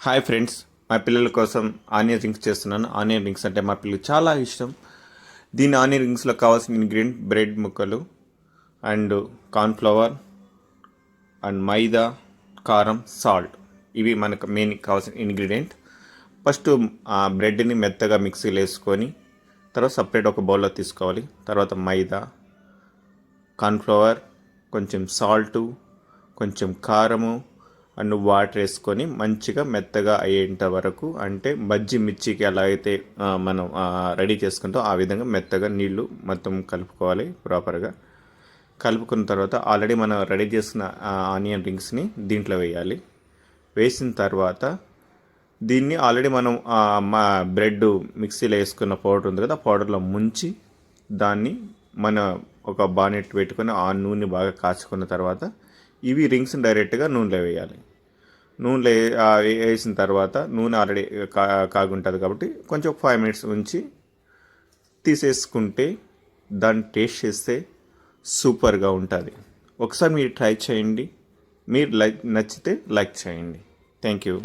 Hi friends, మా పిల్లల కోసం ఆనియన్ రింగ్స్ చేస్తున్నాను. ఆనియన్ రింగ్స్ అంటే మా పిల్లలకు చాలా ఇష్టం. దీని ఆనియన్ రింగ్స్లో కావాల్సిన ఇంగ్రీడియంట్ బ్రెడ్ ముక్కలు అండ్ కార్న్ఫ్లవర్ అండ్ మైదా, కారం, సాల్ట్. ఇవి మనకు మెయిన్ కావాల్సిన ఇంగ్రీడియంట్. ఫస్ట్ ఆ బ్రెడ్ని మెత్తగా మిక్సీలో వేసుకొని తర్వాత సపరేట్ ఒక బౌల్లో తీసుకోవాలి. తర్వాత మైదా, కార్న్ఫ్లవర్, కొంచెం సాల్టు, కొంచెం కారము అండ్ వాటర్ వేసుకొని మంచిగా మెత్తగా అయ్యేంత వరకు, అంటే బజ్జి మిర్చికి ఎలా అయితే మనం రెడీ చేసుకుంటాం ఆ విధంగా మెత్తగా నీళ్లు మొత్తం కలుపుకోవాలి. ప్రాపర్గా కలుపుకున్న తర్వాత ఆల్రెడీ మనం రెడీ చేసిన ఆనియన్ రింగ్స్ని దీంట్లో వేయాలి. వేసిన తర్వాత దీన్ని ఆల్రెడీ మనం మా బ్రెడ్ మిక్సీలో వేసుకున్న పౌడర్ ఉంది కదా, ఆ పౌడర్లో ముంచి దాన్ని మన ఒక బానెట్ పెట్టుకొని ఆ నూనె బాగా కాచుకున్న తర్వాత ఇవి రింగ్స్ని డైరెక్ట్గా నూనెలో వేయాలి. నూనెలో వేసిన తర్వాత నూనె ఆల్రెడీ కాగుంటుంది కాబట్టి కొంచెం 5 minutes ఉంచి తీసేసుకుంటే దాన్ని టేస్ట్ చేస్తే సూపర్గా ఉంటుంది. ఒకసారి మీరు ట్రై చేయండి. మీరు నచ్చితే లైక్ చేయండి. Thank you.